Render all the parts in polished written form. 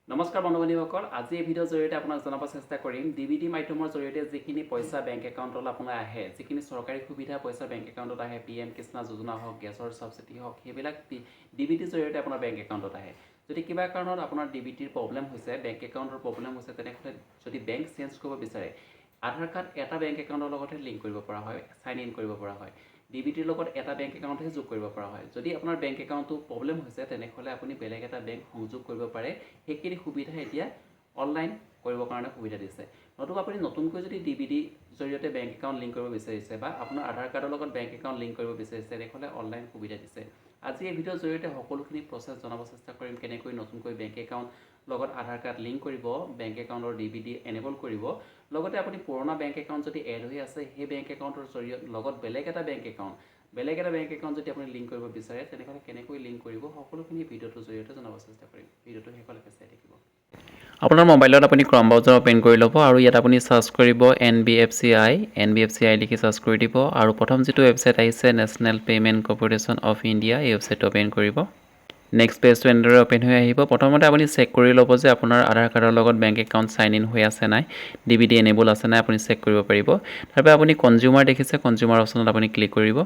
নমস্কাৰ বন্ধু বান্ধৱীসকল, আজি এই ভিডিঅ'ৰ জৰিয়তে আপোনাক জনাব চেষ্টা কৰিম ডিবিটি মাধ্যমৰ জৰিয়তে যিখিনি পইচা বেংক একাউণ্টলৈ আপোনাৰ আহে, যিখিনি চৰকাৰী সুবিধা পইচা বেংক একাউণ্টত আহে, PM কৃষ্ণা যোজনা হওক, গেছৰ ছাবচিডি হওক, সেইবিলাক ডিবিটিৰ জৰিয়তে আপোনাৰ বেংক একাউণ্টত আহে। যদি কিবা কাৰণত আপোনাৰ ডিবিটিৰ প্ৰব্লেম হৈছে, বেংক একাউণ্টৰ প্ৰব্লেম হৈছে, তেনেহ'লে যদি বেংক চেঞ্জ কৰিব বিচাৰে, আধাৰ কাৰ্ড এটা বেংক একাউণ্টৰ লগতহে লিংক কৰিব পৰা হয়, চাইন ইন কৰিব পৰা হয়। ডিবিটিৰ লগত এটা বেংক একাউণ্টহে যোগ কৰিব পৰা হয়। যদি আপোনাৰ বেংক একাউণ্টটো প্ৰব্লেম হৈছে, তেনেহ'লে আপুনি বেলেগ এটা বেংক সংযোগ কৰিব পাৰে। সেইখিনি সুবিধা এতিয়া অনলাইন কৰিবৰ কাৰণে সুবিধা দিছে। নতুবা আপুনি নতুনকৈ যদি ডিবিটি জৰিয়তে বেংক একাউণ্ট লিংক কৰিব বিচাৰিছে বা আপোনাৰ আধাৰ কাৰ্ডৰ লগত বেংক একাউণ্ট লিংক কৰিব বিচাৰিছে, তেনেহ'লে অনলাইন সুবিধা দিছে। আজি এই ভিডিঅ'ৰ জৰিয়তে সকলোখিনি প্ৰচেছ জনাব চেষ্টা কৰিম, কেনেকৈ নতুনকৈ বেংক একাউণ্ট লগত আধাৰ কাৰ্ড লিংক কৰিব, বেংক একাউণ্টৰ ডিবিটি এনেবল কৰিব। লগতে আপুনি পুৰণা বেংক একাউণ্ট যদি এড হৈ আছে, সেই বেংক একাউণ্টৰ জৰিয়তে লগত বেলেগ এটা বেংক একাউণ্ট যদি আপুনি লিংক কৰিব বিচাৰে, তেনেহ'লে কেনেকৈ লিংক কৰিব, সকলোখিনি ভিডিঅ'টোৰ জৰিয়তে জনাব চেষ্টা কৰিম। ভিডিঅ'টো শেষলৈকে চাই থাকিব। আপোনাৰ মোবাইলত আপুনি ক্ৰম ব্ৰাউজাৰ অ'পেন কৰি ল'ব আৰু ইয়াত আপুনি চাৰ্চ কৰিব NBFCI লিখি চাৰ্চ কৰি দিব আৰু প্ৰথম যিটো ৱেবছাইট আহিছে national payment corporation of India, এই ৱেবছাইটটো অ'পেন কৰিব। নেক্সট পেজটো এনেদৰে অ'পেন হৈ আহিব। প্ৰথমতে আপুনি চেক কৰি ল'ব যে আপোনাৰ আধাৰ কাৰ্ডৰ লগত বেংক একাউণ্ট চাইন ইন হৈ আছে নাই, ডিবিটি এনেবল আছে নাই, আপুনি চেক কৰিব পাৰিব। তাৰপৰা আপুনি কনজিউমাৰ দেখিছে, কনজিউমাৰ অপশ্যনত আপুনি ক্লিক কৰিব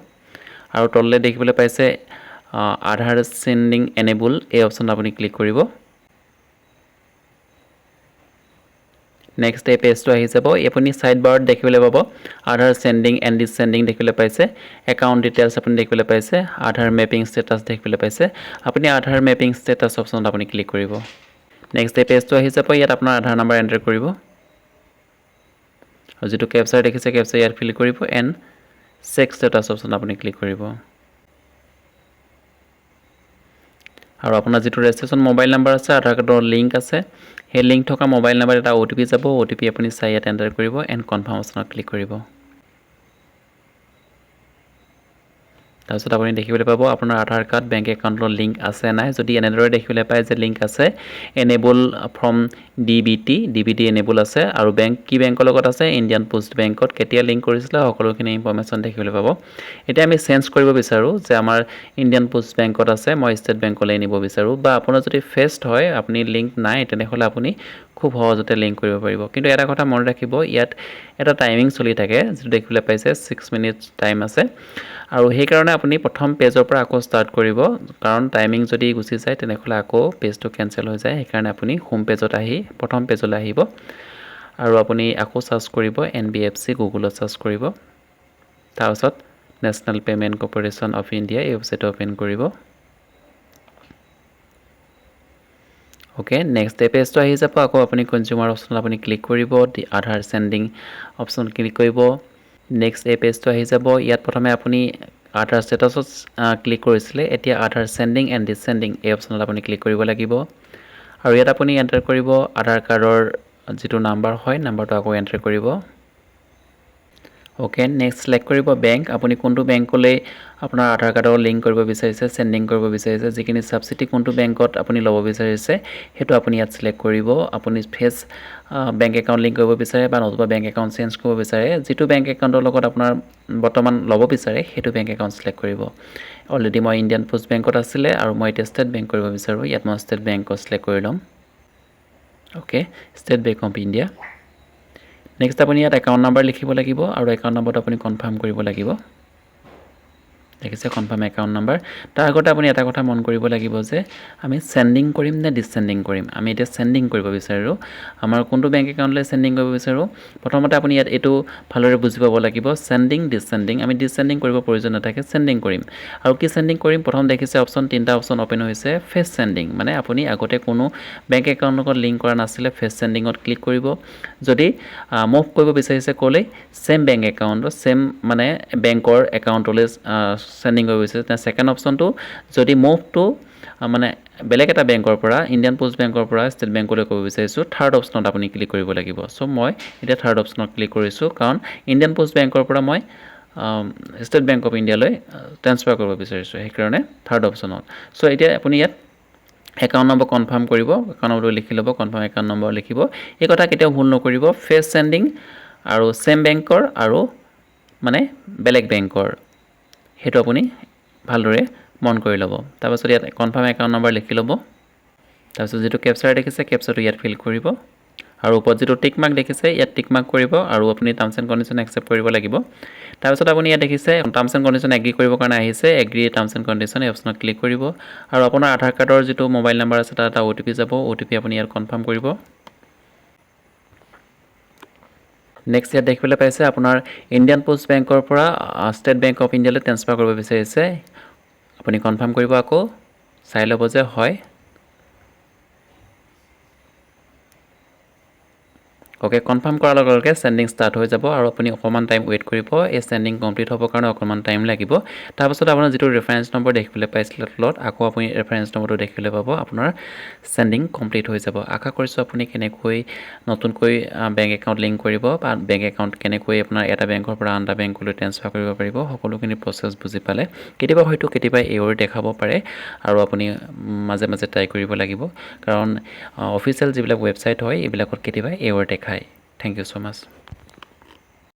আৰু তললৈ দেখিবলৈ পাইছে আধাৰ চেণ্ডিং এনেবল, এই অপশ্যনত আপুনি ক্লিক কৰিব। নেক্সট এই পেজটো আহি যাব। আপুনি ছাইড বাৰত দেখিবলৈ পাব আধাৰ চেণ্ডিং এণ্ড ডিচেণ্ডিং দেখিবলৈ পাইছে, একাউণ্ট ডিটেইলছ আপুনি দেখিবলৈ পাইছে, আধাৰ মেপিং ষ্টেটাছ দেখিবলৈ পাইছে। আপুনি আধাৰ মেপিং ষ্টেটাছ অপশ্যনত আপুনি ক্লিক কৰিব। নেক্সট এই পেজটো আহি যাব। ইয়াত আপোনাৰ আধাৰ নাম্বাৰ এণ্টাৰ কৰিব আৰু যিটো কেপচাৰ দেখিছে, কেপচাৰ ইয়াত ফিল কৰিব এণ্ড চেক ষ্টেটাছ অপশ্যনত আপুনি ক্লিক কৰিব। আৰু আপোনাৰ যিটো ৰেজিষ্ট্ৰেশ্যন মোবাইল নাম্বাৰ আছে, আধাৰ কাৰ্ডৰ লিংক আছে, সেই লিংক থকা মোবাইল নাম্বাৰ এটা OTP যাব, OTP আপুনি চাই ইয়াত এণ্টাৰ কৰিব এণ্ড কনফাৰ্ম অপশ্যনত ক্লিক কৰিব। তাৰপিছত আপুনি দেখিবলৈ পাব আপোনাৰ আধাৰ কাৰ্ড বেংক একাউণ্টৰ লিংক আছে নাই। যদি এনেদৰে দেখিবলৈ পায় যে লিংক আছে, এনেবল ফ্ৰম ডিবিটি এনেবল আছে আৰু কি বেংকৰ লগত আছে, ইণ্ডিয়ান পোষ্ট বেংকত কেতিয়া লিংক কৰিছিলে, সকলোখিনি ইনফৰ্মেশ্যন দেখিবলৈ পাব। এতিয়া আমি চেঞ্জ কৰিব বিচাৰোঁ যে আমাৰ ইণ্ডিয়ান পোষ্ট বেংকত আছে, মই ষ্টেট বেংকলৈ নিব বিচাৰোঁ, বা আপোনাৰ যদি ফেষ্ট হয়, আপুনি লিংক নাই, তেনেহ'লে আপুনি খুব সহজতে লিংক কৰিব পাৰিব। কিন্তু এটা কথা মনত ৰাখিব, ইয়াত এটা টাইমিং চলি থাকে, যিটো দেখিবলৈ পাইছে 6 মিনিটছ টাইম আছে আৰু সেইকাৰণে আপুনি প্ৰথম পেজৰ পৰা আকৌ ষ্টাৰ্ট কৰিব, কাৰণ টাইমিং যদি গুচি যায় তেনেহ'লে আকৌ পেজটো কেঞ্চেল হৈ যায়। সেইকাৰণে আপুনি হোম পেজত আহি প্ৰথম পেজলৈ আহিব আৰু আপুনি আকৌ চাৰ্চ কৰিব NBFC, গুগলত চাৰ্চ কৰিব। তাৰপিছত national payment corporation of India, এই ৱেবছাইটটো অ'পেন কৰিব। অ'কে, নেক্সট এই পেজটো আহি যাব। আকৌ আপুনি কনজিউমাৰ অপশ্যনত আপুনি ক্লিক কৰিব, আধাৰ চেণ্ডিং অপশ্যন ক্লিক কৰিব। নেক্সট এই পেজটো আহি যাব। ইয়াত প্ৰথমে আপুনি আধাৰ ষ্টেটাছত ক্লিক কৰিছিলে, এতিয়া আধাৰ চেণ্ডিং এণ্ড ডিচেণ্ডিং, এই অপশ্যনত আপুনি ক্লিক কৰিব লাগিব আৰু ইয়াত আপুনি এণ্টাৰ কৰিব আধাৰ কাৰ্ডৰ যিটো নাম্বাৰ হয়, নাম্বাৰটো আকৌ এণ্টাৰ কৰিব। অ'কে, নেক্সট ছিলেক্ট কৰিব বেংক, আপুনি কোনটো বেংকলৈ আপোনাৰ আধাৰ কাৰ্ডৰ লিংক কৰিব বিচাৰিছে, চেণ্ডিং কৰিব বিচাৰিছে, যিখিনি ছাবচিডি কোনটো বেংকত আপুনি ল'ব বিচাৰিছে, সেইটো আপুনি ইয়াত ছিলেক্ট কৰিব। আপুনি বেংক একাউণ্ট লিংক কৰিব বিচাৰে বা নতুবা বেংক একাউণ্ট চেঞ্জ কৰিব বিচাৰে, যিটো বেংক একাউণ্টৰ লগত আপোনাৰ বৰ্তমান ল'ব বিচাৰে, সেইটো বেংক একাউণ্ট ছিলেক্ট কৰিব। অলৰেডি মই ইণ্ডিয়ান পোষ্ট বেংকত আছিলে আৰু মই এতিয়া ষ্টেট বেংক কৰিব বিচাৰোঁ, ইয়াত মই ষ্টেট বেংকত ছিলেক্ট কৰি ল'ম। Okay, state bank of India. Next আপুনি ইয়াত একাউণ্ট নাম্বাৰ লিখিব লাগিব আৰু একাউণ্ট নাম্বাৰটো আপুনি কনফাৰ্ম কৰিব লাগিব। দেখিছে, কনফাৰ্ম একাউণ্ট নাম্বাৰ। তাৰ আগতে আপুনি এটা কথা মন কৰিব লাগিব যে আমি চেণ্ডিং কৰিম নে ডিচেণ্ডিং কৰিম। আমি এতিয়া চেণ্ডিং কৰিব বিচাৰোঁ। আমাৰ কোনটো বেংক একাউণ্টলৈ চেণ্ডিং কৰিব বিচাৰোঁ, প্ৰথমতে আপুনি ইয়াত এইটো ভালদৰে বুজি পাব লাগিব, চেণ্ডিং ডিচেণ্ডিং। আমি ডিচেণ্ডিং কৰিব প্ৰয়োজন নাথাকে, চেণ্ডিং কৰিম। আৰু কি চেণ্ডিং কৰিম, প্ৰথম দেখিছে অপশ্যন, তিনিটা অপশ্যন অ'পেন হৈছে। ফেচ চেণ্ডিং মানে আপুনি আগতে কোনো বেংক একাউণ্টৰ লগত লিংক কৰা নাছিলে, ফেচ চেণ্ডিঙত ক্লিক কৰিব। যদি মুভ কৰিব বিচাৰিছে ক'লৈ, ছেম বেংক একাউণ্ট, ছেম মানে বেংকৰ একাউণ্টলৈ চেণ্ডিং কৰিব বিচাৰিছে, ছেকেণ্ড অপশ্যনটো যদি মুভ টু মানে বেলেগ এটা বেংকৰ পৰা, ইণ্ডিয়ান পোষ্ট বেংকৰ পৰা ষ্টেট বেংকলৈ কৰিব বিচাৰিছোঁ, থাৰ্ড অপশ্যনত আপুনি ক্লিক কৰিব লাগিব। চ' মই এতিয়া থাৰ্ড অপশ্যনত ক্লিক কৰিছোঁ, কাৰণ ইণ্ডিয়ান পোষ্ট বেংকৰ পৰা মই ষ্টেট বেংক অফ ইণ্ডিয়ালৈ ট্ৰেন্সফাৰ কৰিব বিচাৰিছোঁ, সেইকাৰণে থাৰ্ড অপশ্যনত। চ' এতিয়া আপুনি ইয়াত একাউণ্ট নম্বৰ কনফাৰ্ম কৰিব, একাউণ্ট নম্বৰটো লিখি ল'ব, কনফাৰ্ম একাউণ্ট নম্বৰ লিখিব। এই কথা কেতিয়াও ভুল নকৰিব, ফেচ চেণ্ডিং আৰু ছেম বেংকৰ আৰু মানে বেলেগ বেংকৰ, সেইটো আপুনি ভালদৰে মন কৰি ল'ব। তাৰপাছত ইয়াত কনফাৰ্ম একাউণ্ট নম্বৰ লিখি ল'ব। তাৰপিছত যিটো কেপচাৰ দেখিছে কেপচাৰটো ইয়াত ফিল কৰিব আৰু ওপৰত যিটো টিক মাৰ্ক দেখিছে ইয়াত টিক মাৰ্ক কৰিব আৰু আপুনি টাৰ্মছ এণ্ড কণ্ডিশ্যন একচেপ্ট কৰিব লাগিব তাৰপিছত আপুনি ইয়াত দেখিছে টাৰ্মছ এণ্ড কণ্ডিশ্যন এগ্ৰী কৰিবৰ কাৰণে আহিছে এগ্ৰী টাৰ্মছ এণ্ড কণ্ডিশ্যন এই অপশ্যনত ক্লিক কৰিব আৰু আপোনাৰ আধাৰ কাৰ্ডৰ যিটো মোবাইল নাম্বাৰ আছে তাত এটা OTP যাব OTP আপুনি ইয়াত কনফাৰ্ম কৰিব নেক্সট ইয়াত দেখিবলৈ পাইছে আপোনাৰ ইণ্ডিয়ান পোষ্ট বেংকৰ পৰা ষ্টেট বেংক অফ ইণ্ডিয়ালৈ ট্ৰেন্সফাৰ কৰিব বিচাৰিছে আপুনি কনফাৰ্ম কৰিব আকৌ চাই ল'ব যে হয় ওকে কনফাৰ্ম কৰাৰ লগে লগে সেন্ডিং ষ্টাৰ্ট হৈ যাব আৰু আপুনি অকমান টাইম ৱেইট কৰিব এই সেন্ডিং কমপ্লিট হ'বৰ কাৰণে অকমান টাইম লাগিব তাৰপিছত আপোনাৰ যিটো ৰেফাৰেন্স নম্বৰ দেখিবলৈ পাইছিলে তলত আকৌ আপুনি ৰেফাৰেন্স নম্বৰটো দেখিবলৈ পাব আপোনাৰ সেন্ডিং কমপ্লিট হৈ যাব আশা কৰিছোঁ আপুনি কেনেকৈ নতুনকৈ বেংক একাউণ্ট লিংক কৰিব বা বেংক একাউণ্ট কেনেকৈ আপোনাৰ এটা বেংকৰ পৰা আন এটা বেংকলৈ ট্ৰান্সফাৰ কৰিব পাৰিব সকলোখিনি প্ৰচেছ বুজি পালে কেতিয়াবা এৰৰ দেখাব পাৰে আৰু আপুনি মাজে মাজে ট্ৰাই কৰিব লাগিব কাৰণ অফিচিয়েল যিবিলাক ৱেবছাইট হয় এইবিলাকত কেতিয়াবা এৰৰ দেখায় Thank you so much.